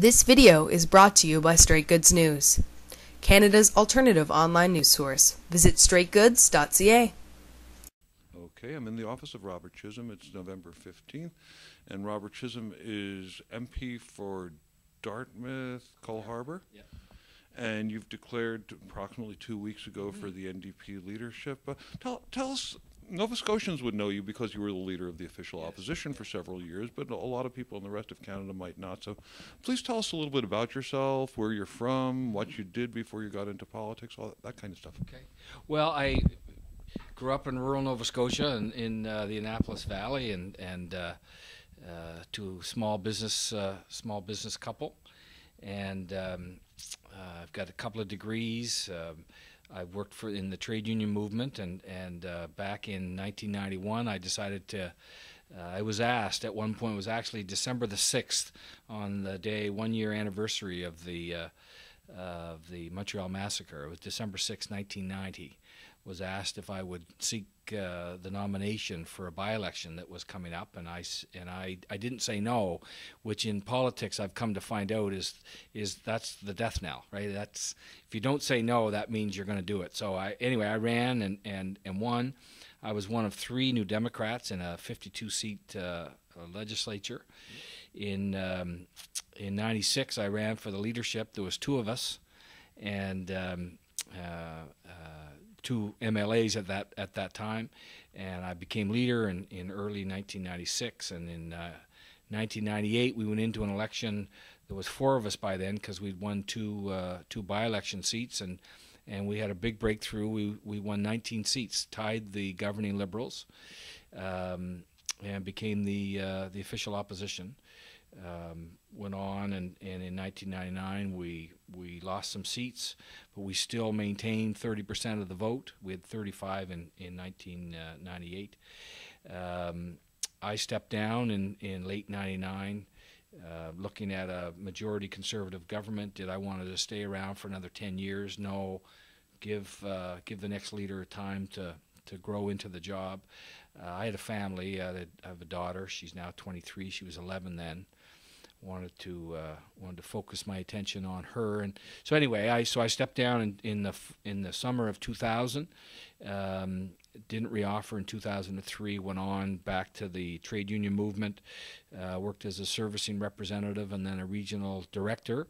This video is brought to you by Straight Goods News, Canada's alternative online news source. Visit Straightgoods.ca. Okay, I'm in the office of Robert Chisholm. It's November 15th, and Robert Chisholm is MP for Dartmouth-Cole Harbour. Yeah. And you've declared approximately 2 weeks ago for the NDP leadership. Tell us, Nova Scotians would know you because you were the leader of the official opposition for several years, but a lot of people in the rest of Canada might not. So please tell us a little bit about yourself, where you're from, what you did before you got into politics, all that kind of stuff. Okay. Well, I grew up in rural Nova Scotia in the Annapolis Valley, and to a small business couple, and I've got a couple of degrees. I worked in the trade union movement, and back in 1991, I decided to. I was asked at one point. It was actually December the 6th, on the day 1-year anniversary of the Montreal massacre. It was December 6, 1990. Was asked if I would seek the nomination for a by-election that was coming up, and I didn't say no, which in politics I've come to find out is that's the death knell, right? That's, if you don't say no, that means you're going to do it. So I ran and won. I was one of 3 New Democrats in a 52-seat legislature. In '96, I ran for the leadership. There was 2 of us, and 2 MLAs at that time, and I became leader in early 1996. And in 1998, we went into an election. There was 4 of us by then because we'd won two by-election seats, and we had a big breakthrough. We won 19 seats, tied the governing Liberals, and became the official opposition. Went on, and in 1999 we lost some seats, but we still maintained 30% of the vote. We had 35 in 1998. I stepped down in late '99, looking at a majority Conservative government. Did I want to stay around for another 10 years? No. Give the next leader time to grow into the job. I had a family. I have a daughter. She's now 23. She was 11 then. Wanted to focus my attention on her, and so anyway, I stepped down in the summer of 2000. Didn't reoffer in 2003. Went on back to the trade union movement. Worked as a servicing representative and then a regional director,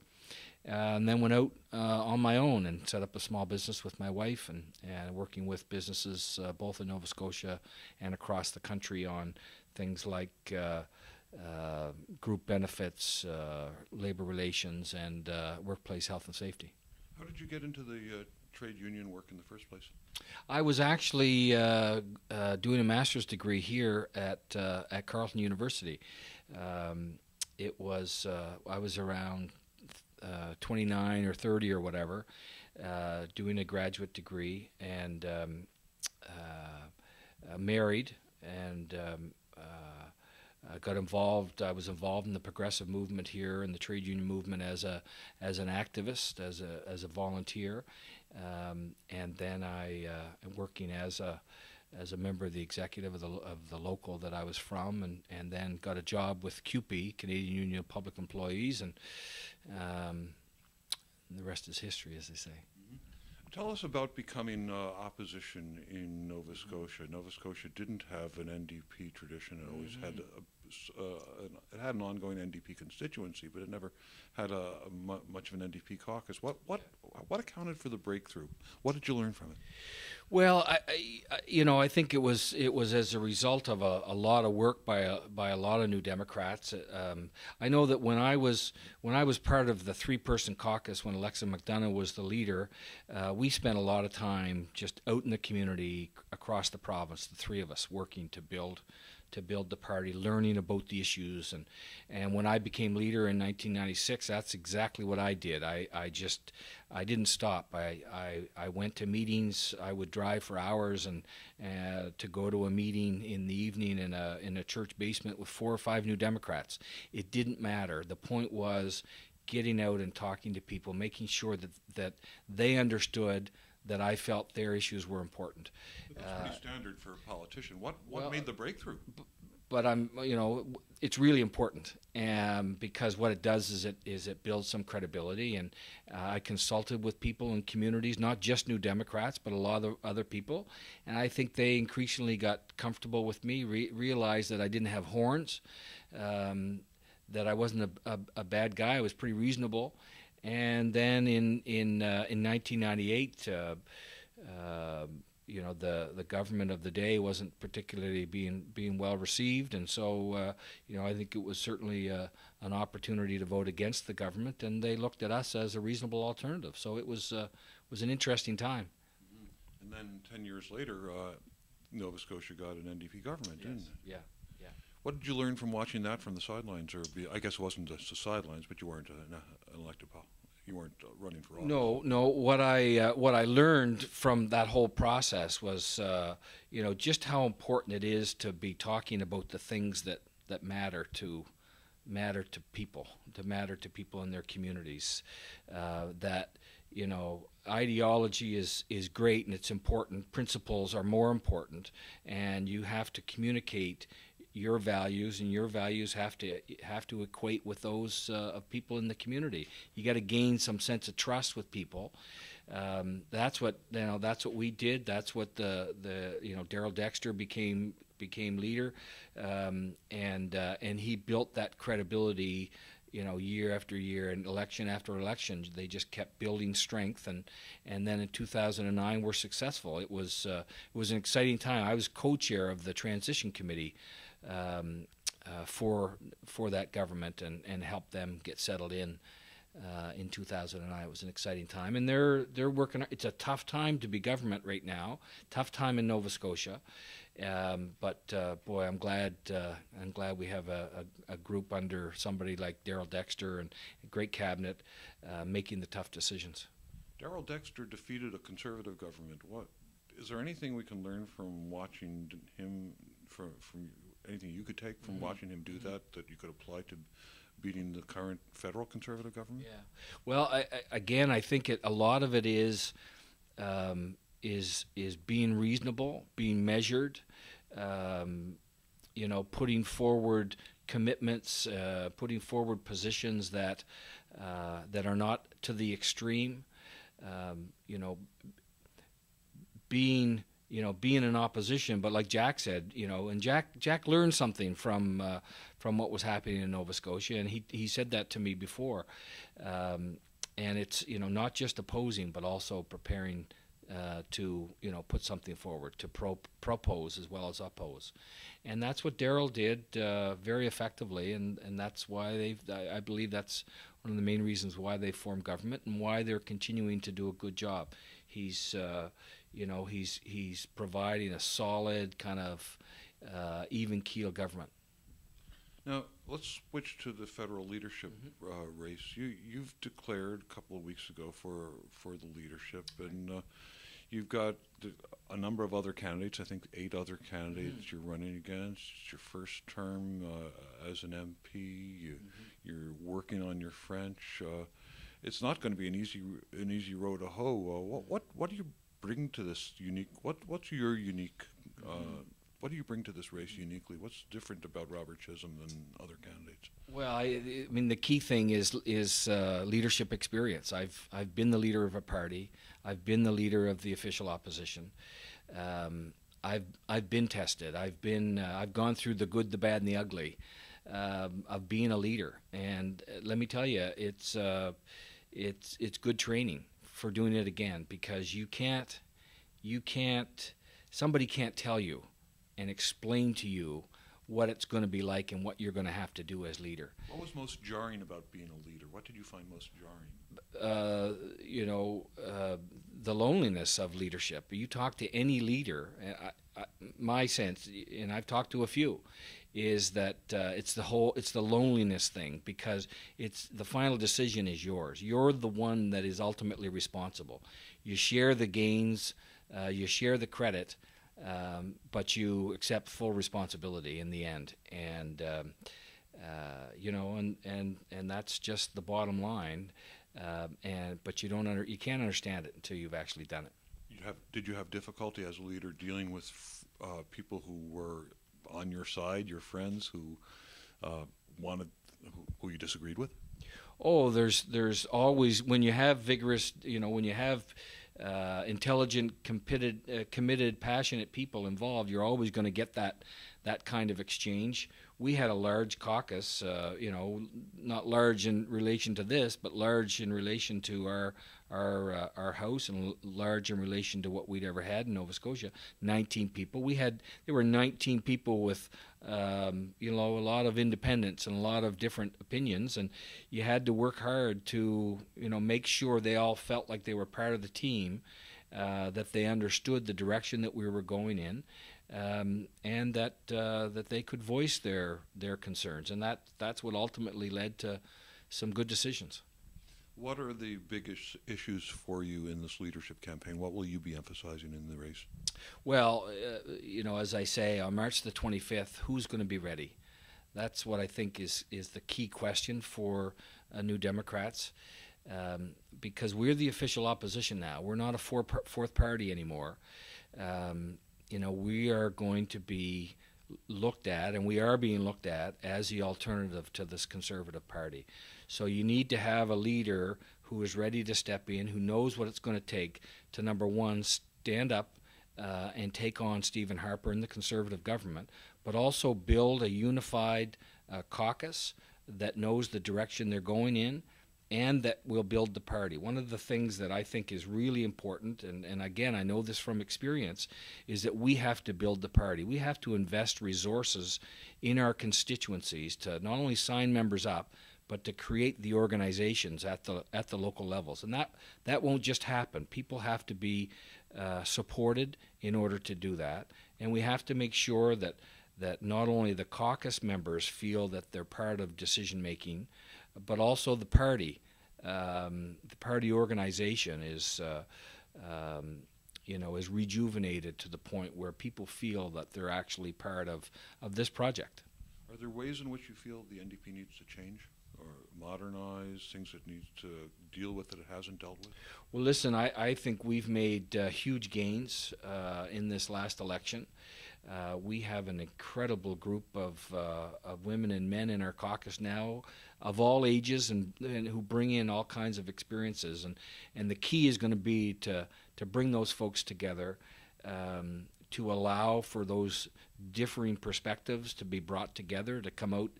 and then went out on my own and set up a small business with my wife, and working with businesses both in Nova Scotia and across the country on things like group benefits, labor relations, and workplace health and safety. How did you get into the trade union work in the first place? I was actually doing a master's degree here at Carleton University. I was around 29 or 30 or whatever, doing a graduate degree, and married, and got involved. I was involved in the progressive movement here and the trade union movement as an activist, as a volunteer, and then I am working as a member of the executive of the local that I was from, and then got a job with CUPE, Canadian Union of Public Employees, and the rest is history, as they say. Tell us about becoming opposition in Nova Scotia. Nova Scotia didn't have an NDP tradition. It always had it had an ongoing NDP constituency, but it never had much of an NDP caucus. What accounted for the breakthrough? What did you learn from it? Well, I think it was as a result of a lot of work by a lot of New Democrats. I know that when I was part of the 3-person caucus, when Alexa McDonough was the leader, we spent a lot of time just out in the community across the province, the 3 of us, working to build the party, learning about the issues, and when I became leader in 1996, that's exactly what I did. I didn't stop. I went to meetings. I would drive for hours and to go to a meeting in the evening in a church basement with 4 or 5 New Democrats. It didn't matter. The point was getting out and talking to people, making sure that they understood that I felt their issues were important. But that's pretty standard for a politician. What made the breakthrough? but I'm, it's really important, because what it does is it builds some credibility. And I consulted with people in communities, not just New Democrats, but a lot of other people, and I think they increasingly got comfortable with me, realized that I didn't have horns, that I wasn't a bad guy. I was pretty reasonable. And then in 1998. The government of the day wasn't particularly being well received, and so I think it was certainly an opportunity to vote against the government, and they looked at us as a reasonable alternative. So it was an interesting time. And then 10 years later, Nova Scotia got an NDP government, didn't it? Yeah. What did you learn from watching that from the sidelines? I guess it wasn't just the sidelines, but you weren't an elected politician. You weren't running for office. No. What I learned from that whole process was, just how important it is to be talking about the things that matter to people, in their communities. That ideology is great and it's important. Principles are more important, and you have to communicate your values, and your values have to equate with those of people in the community. You got to gain some sense of trust with people. That's what we did. That's what the Darrell Dexter became leader, and he built that credibility. Year after year and election after election, they just kept building strength, and then in 2009 we're successful. It was an exciting time. I was co-chair of the transition committee for that government, and helped them get settled in 2009. It was an exciting time, and they're working. It's a tough time to be government right now. Tough time in Nova Scotia, but boy, I'm glad we have a group under somebody like Darrell Dexter and a great cabinet making the tough decisions. Darrell Dexter defeated a Conservative government. Is there anything we can learn from watching him? From anything you could take from watching him do that you could apply to beating the current federal Conservative government? Yeah. Well, I think a lot of it is being reasonable, being measured, putting forward commitments, putting forward positions that are not to the extreme, being in opposition, but like Jack said, and Jack learned something from what was happening in Nova Scotia, and he said that to me before, and it's not just opposing, but also preparing to put something forward, to propose as well as oppose, and that's what Darrell did very effectively, and that's why I believe that's one of the main reasons why they formed government and why they're continuing to do a good job. He's providing a solid kind of even keel government. Now let's switch to the federal leadership race. You've declared a couple of weeks ago for the leadership, and you've got a number of other candidates. I think 8 other candidates you're running against. It's your first term as an MP. You're working on your French. It's not going to be an easy road to hoe. What do you bring to this unique? What's your unique? What do you bring to this race uniquely? What's different about Robert Chisholm than other candidates? Well, I mean, the key thing is leadership experience. I've been the leader of a party. I've been the leader of the official opposition. I've been tested. I've gone through the good, the bad, and the ugly of being a leader. And let me tell you, it's good training for doing it again, because somebody can't tell you and explain to you what it's going to be like and what you're going to have to do as leader. What was most jarring about being a leader? What did you find most jarring? The loneliness of leadership. You talk to any leader, my sense, and I've talked to a few, is that it's the loneliness thing, because the final decision is yours. You're the one that is ultimately responsible. You share the gains, you share the credit, but you accept full responsibility in the end, and and that's just the bottom line. But you can't understand it until you've actually done it. Did you have difficulty as a leader dealing with people who were on your side, your friends who wanted, who you disagreed with? Oh, there's always, when you have vigorous, when you have intelligent, committed, passionate people involved, you're always going to get that kind of exchange. We had a large caucus, not large in relation to this, but large in relation to our house, and large in relation to what we'd ever had in Nova Scotia. 19 people. There were 19 people with a lot of independence and a lot of different opinions, and you had to work hard to make sure they all felt like they were part of the team, that they understood the direction that we were going in, and that they could voice their concerns, and that's what ultimately led to some good decisions. What are the biggest issues for you in this leadership campaign? What will you be emphasizing in the race? Well, as I say, on March the 25th, who's going to be ready? That's what I think is the key question for New Democrats, because we're the official opposition now. We're not a fourth party anymore. We are going to be looked at, and we are being looked at, as the alternative to this Conservative Party. So you need to have a leader who is ready to step in, who knows what it's going to take to, number one, stand up and take on Stephen Harper and the Conservative government, but also build a unified caucus that knows the direction they're going in, and that will build the party. One of the things that I think is really important, and again, I know this from experience, is that we have to build the party. We have to invest resources in our constituencies to not only sign members up, but to create the organizations at the local levels. And that won't just happen. People have to be supported in order to do that. And we have to make sure that not only the caucus members feel that they're part of decision making, but also the party. The party organization is rejuvenated to the point where people feel that they're actually part of this project. Are there ways in which you feel the NDP needs to change or modernize, things it needs to deal with that it hasn't dealt with? Well, listen, I think we've made huge gains in this last election. We have an incredible group of women and men in our caucus now, of all ages, and who bring in all kinds of experiences. And the key is going to be to bring those folks together, to allow for those differing perspectives to be brought together, to come out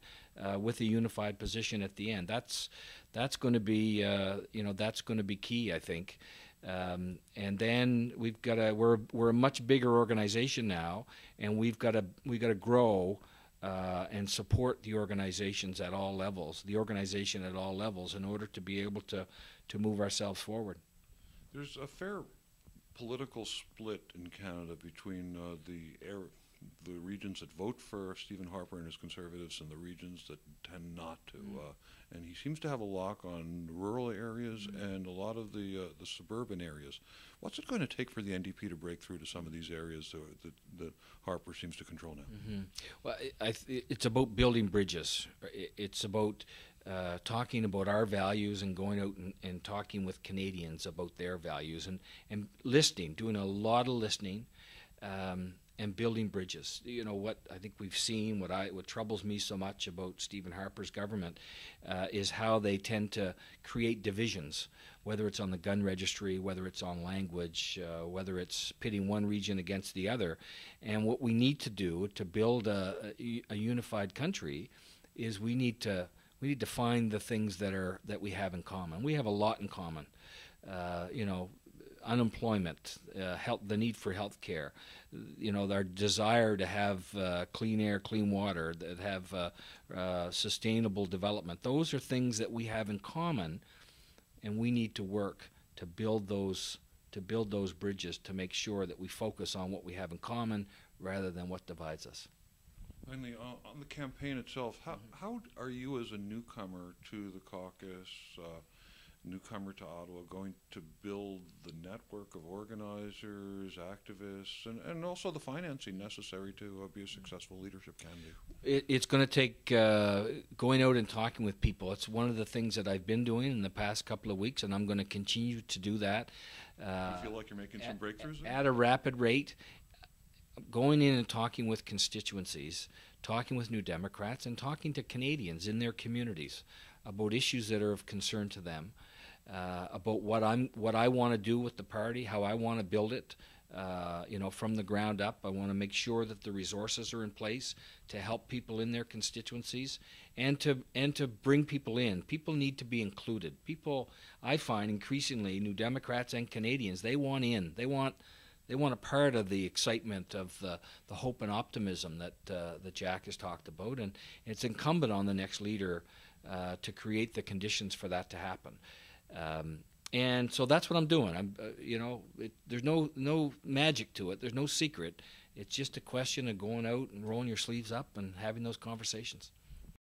with a unified position at the end. That's going to be that's going to be key, I think. And then we're a much bigger organization now, and we've got to grow and support the organizations at all levels, in order to be able to move ourselves forward. There's a fair political split in Canada between the regions that vote for Stephen Harper and his Conservatives and the regions that tend not to. And he seems to have a lock on rural areas and a lot of the suburban areas. What's it going to take for the NDP to break through to some of these areas that Harper seems to control now? Well, it's about building bridges. It's about talking about our values and going out and talking with Canadians about their values, and listening, doing a lot of listening, and building bridges. What I think we've seen, what troubles me so much about Stephen Harper's government is how they tend to create divisions, whether it's on the gun registry, whether it's on language, whether it's pitting one region against the other. And what we need to do to build a unified country is we need to find the things that we have in common. We have a lot in common. Unemployment, the need for health care, our desire to have clean air, clean water, that have sustainable development. Those are things that we have in common, and we need to work to build those bridges, to make sure that we focus on what we have in common rather than what divides us. Finally, on the campaign itself, how are you as a newcomer to the caucus, newcomer to Ottawa, going to build the network of organizers, activists, and also the financing necessary to be a successful leadership candidate? It's going to take going out and talking with people. It's one of the things that I've been doing in the past couple of weeks, and I'm going to continue to do that. Do you feel like you're making some breakthroughs there? At a rapid rate. going in and talking with constituencies, talking with New Democrats, and talking to Canadians in their communities about issues that are of concern to them, about what I want to do with the party, how I want to build it, from the ground up. I want to make sure that the resources are in place to help people in their constituencies, and to bring people in. People need to be included. People, I find increasingly, New Democrats and Canadians, they want in. They want a part of the excitement, of the hope and optimism that Jack has talked about, and it's incumbent on the next leader to create the conditions for that to happen. And so that's what I'm doing. There's no magic to it. There's no secret. It's just a question of going out and rolling your sleeves up and having those conversations.